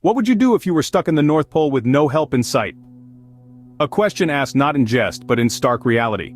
What would you do if you were stuck in the North Pole with no help in sight? A question asked not in jest but in stark reality.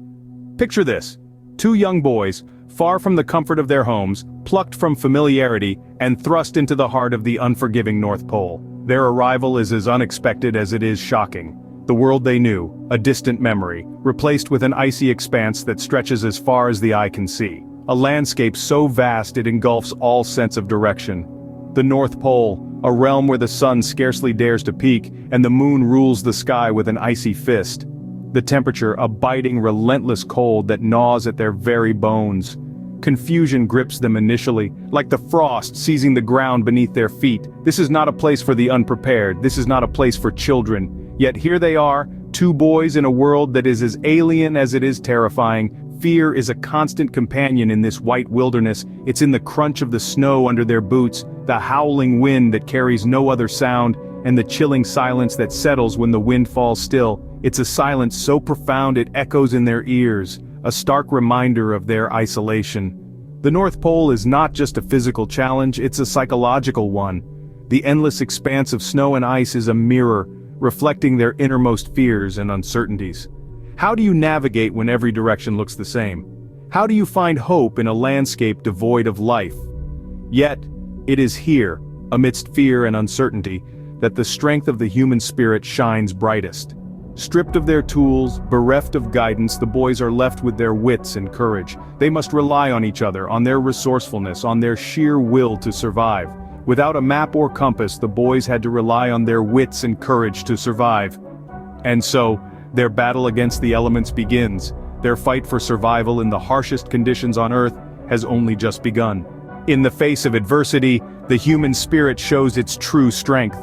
Picture this. Two young boys, far from the comfort of their homes, plucked from familiarity and thrust into the heart of the unforgiving North Pole. Their arrival is as unexpected as it is shocking. The world they knew, a distant memory, replaced with an icy expanse that stretches as far as the eye can see. A landscape so vast it engulfs all sense of direction. The North Pole, a realm where the sun scarcely dares to peek and the moon rules the sky with an icy fist. The temperature, a biting, relentless cold that gnaws at their very bones. Confusion grips them initially, like the frost seizing the ground beneath their feet. This is not a place for the unprepared, this is not a place for children. Yet here they are, two boys in a world that is as alien as it is terrifying. Fear is a constant companion in this white wilderness. It's in the crunch of the snow under their boots, the howling wind that carries no other sound, and the chilling silence that settles when the wind falls still. It's a silence so profound it echoes in their ears, a stark reminder of their isolation. The North Pole is not just a physical challenge, it's a psychological one. The endless expanse of snow and ice is a mirror, reflecting their innermost fears and uncertainties. How do you navigate when every direction looks the same? How do you find hope in a landscape devoid of life? Yet, it is here, amidst fear and uncertainty, that the strength of the human spirit shines brightest. Stripped of their tools, bereft of guidance, the boys are left with their wits and courage. They must rely on each other, on their resourcefulness, on their sheer will to survive. Without a map or compass, the boys had to rely on their wits and courage to survive. And so, their battle against the elements begins. Their fight for survival in the harshest conditions on Earth has only just begun. In the face of adversity, the human spirit shows its true strength.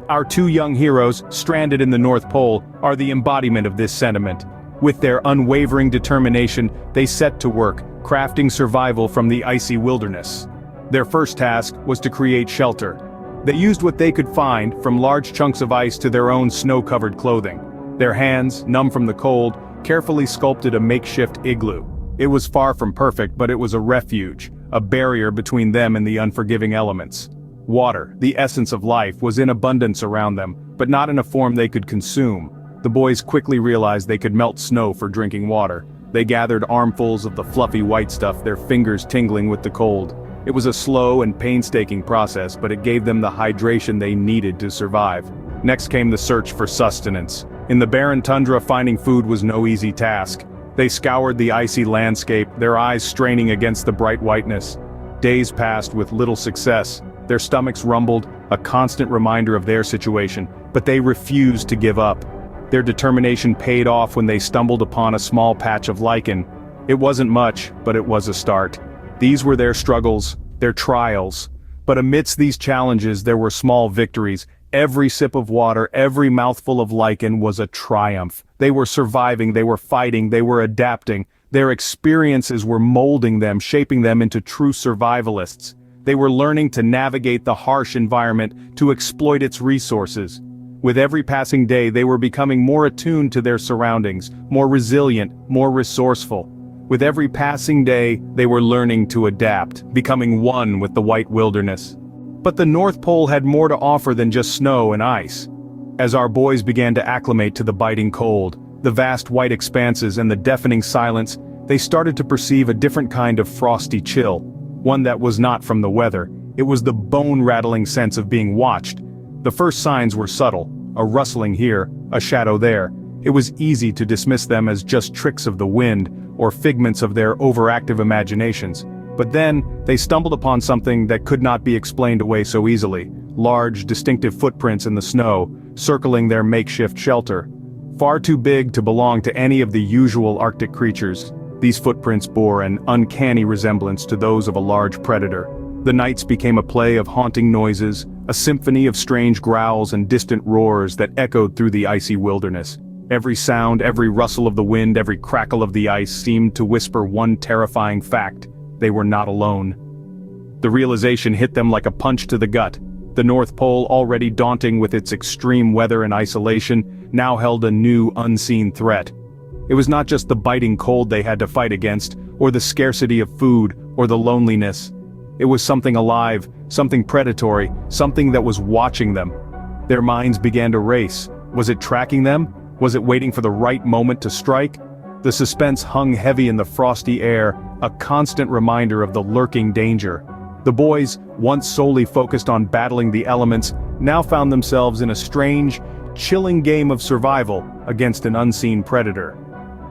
Our two young heroes, stranded in the North Pole, are the embodiment of this sentiment. With their unwavering determination, they set to work, crafting survival from the icy wilderness. Their first task was to create shelter. They used what they could find, from large chunks of ice to their own snow-covered clothing. Their hands, numb from the cold, carefully sculpted a makeshift igloo. It was far from perfect, but it was a refuge, a barrier between them and the unforgiving elements. Water, the essence of life, was in abundance around them, but not in a form they could consume. The boys quickly realized they could melt snow for drinking water. They gathered armfuls of the fluffy white stuff, their fingers tingling with the cold. It was a slow and painstaking process, but it gave them the hydration they needed to survive. Next came the search for sustenance. In the barren tundra, finding food was no easy task. They scoured the icy landscape, their eyes straining against the bright whiteness. Days passed with little success. Their stomachs rumbled, a constant reminder of their situation, but they refused to give up. Their determination paid off when they stumbled upon a small patch of lichen. It wasn't much, but it was a start. These were their struggles, their trials. But amidst these challenges there were small victories. Every sip of water, every mouthful of lichen was a triumph. They were surviving, they were fighting, they were adapting. Their experiences were molding them, shaping them into true survivalists. They were learning to navigate the harsh environment, to exploit its resources. With every passing day they were becoming more attuned to their surroundings, more resilient, more resourceful. With every passing day they were learning to adapt, becoming one with the white wilderness. But the North Pole had more to offer than just snow and ice. As our boys began to acclimate to the biting cold, the vast white expanses and the deafening silence, they started to perceive a different kind of frosty chill. One that was not from the weather. It was the bone-rattling sense of being watched. The first signs were subtle, a rustling here, a shadow there. It was easy to dismiss them as just tricks of the wind, or figments of their overactive imaginations. But then, they stumbled upon something that could not be explained away so easily. Large, distinctive footprints in the snow, circling their makeshift shelter. Far too big to belong to any of the usual Arctic creatures, these footprints bore an uncanny resemblance to those of a large predator. The nights became a play of haunting noises, a symphony of strange growls and distant roars that echoed through the icy wilderness. Every sound, every rustle of the wind, every crackle of the ice seemed to whisper one terrifying fact: they were not alone. The realization hit them like a punch to the gut. The North Pole, already daunting with its extreme weather and isolation, now held a new, unseen threat. It was not just the biting cold they had to fight against, or the scarcity of food, or the loneliness. It was something alive, something predatory, something that was watching them. Their minds began to race. Was it tracking them? Was it waiting for the right moment to strike? The suspense hung heavy in the frosty air, a constant reminder of the lurking danger. The boys, once solely focused on battling the elements, now found themselves in a strange, chilling game of survival against an unseen predator.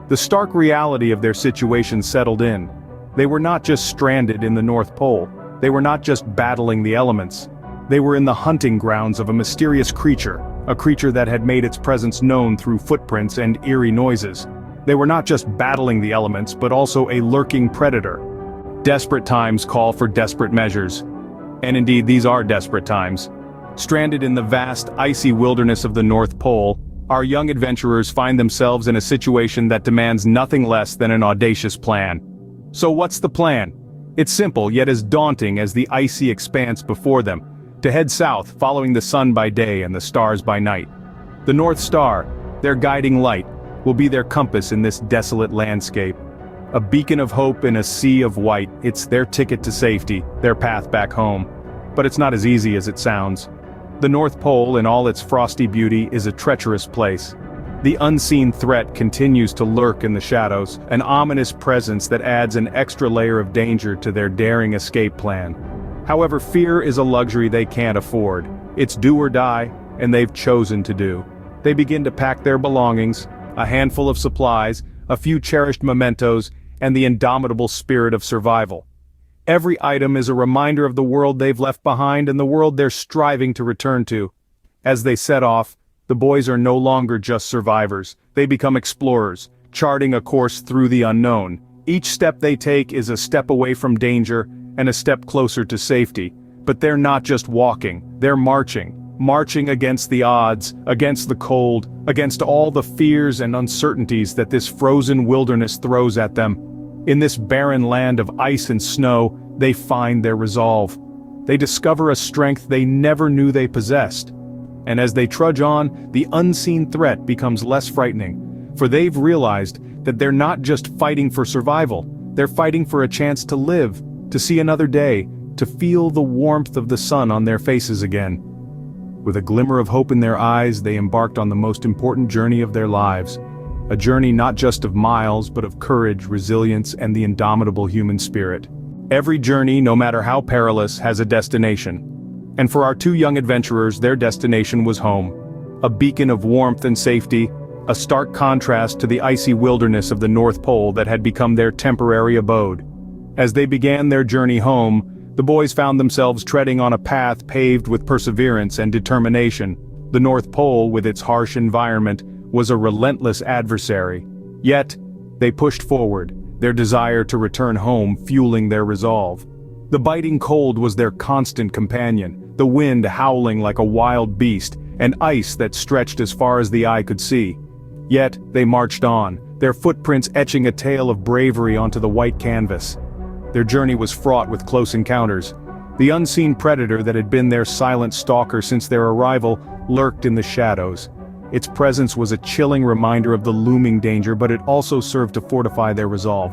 The stark reality of their situation settled in. They were not just stranded in the North Pole. They were not just battling the elements. They were in the hunting grounds of a mysterious creature, a creature that had made its presence known through footprints and eerie noises. They were not just battling the elements, but also a lurking predator. Desperate times call for desperate measures. And indeed, these are desperate times. Stranded in the vast, icy wilderness of the North Pole, our young adventurers find themselves in a situation that demands nothing less than an audacious plan. So what's the plan? It's simple, yet as daunting as the icy expanse before them: to head south, following the sun by day and the stars by night. The North Star, their guiding light, will be their compass in this desolate landscape. A beacon of hope in a sea of white. It's their ticket to safety, their path back home. But it's not as easy as it sounds. The North Pole, in all its frosty beauty, is a treacherous place. The unseen threat continues to lurk in the shadows, an ominous presence that adds an extra layer of danger to their daring escape plan. However, fear is a luxury they can't afford. It's do or die, and they've chosen to do. They begin to pack their belongings, a handful of supplies, a few cherished mementos, and the indomitable spirit of survival. Every item is a reminder of the world they've left behind and the world they're striving to return to. As they set off, the boys are no longer just survivors. They become explorers, charting a course through the unknown. Each step they take is a step away from danger and a step closer to safety. But they're not just walking, they're marching against the odds, against the cold, against all the fears and uncertainties that this frozen wilderness throws at them. In this barren land of ice and snow, they find their resolve. They discover a strength they never knew they possessed. And as they trudge on, the unseen threat becomes less frightening, for they've realized that they're not just fighting for survival, they're fighting for a chance to live, to see another day, to feel the warmth of the sun on their faces again. With a glimmer of hope in their eyes, they embarked on the most important journey of their lives. A journey not just of miles, but of courage, resilience, and the indomitable human spirit. Every journey, no matter how perilous, has a destination. And for our two young adventurers, their destination was home. A beacon of warmth and safety, a stark contrast to the icy wilderness of the North Pole that had become their temporary abode. As they began their journey home, the boys found themselves treading on a path paved with perseverance and determination. The North Pole, with its harsh environment, was a relentless adversary. Yet, they pushed forward, their desire to return home fueling their resolve. The biting cold was their constant companion, the wind howling like a wild beast, and ice that stretched as far as the eye could see. Yet, they marched on, their footprints etching a tale of bravery onto the white canvas. Their journey was fraught with close encounters. The unseen predator that had been their silent stalker since their arrival lurked in the shadows. Its presence was a chilling reminder of the looming danger, but it also served to fortify their resolve.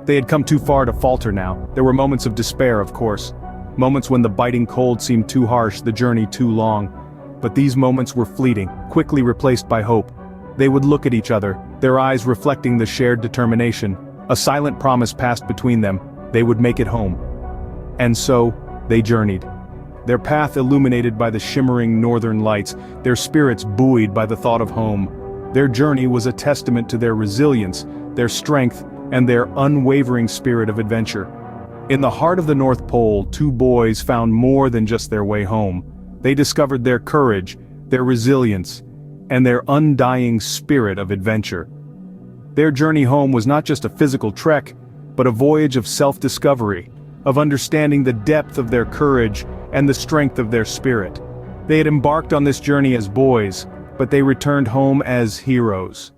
They had come too far to falter now. There were moments of despair, of course. Moments when the biting cold seemed too harsh, the journey too long. But these moments were fleeting, quickly replaced by hope. They would look at each other, their eyes reflecting the shared determination. A silent promise passed between them: they would make it home. And so, they journeyed. Their path illuminated by the shimmering northern lights, their spirits buoyed by the thought of home. Their journey was a testament to their resilience, their strength, and their unwavering spirit of adventure. In the heart of the North Pole, two boys found more than just their way home. They discovered their courage, their resilience, and their undying spirit of adventure. Their journey home was not just a physical trek, but a voyage of self-discovery, of understanding the depth of their courage and the strength of their spirit. They had embarked on this journey as boys, but they returned home as heroes.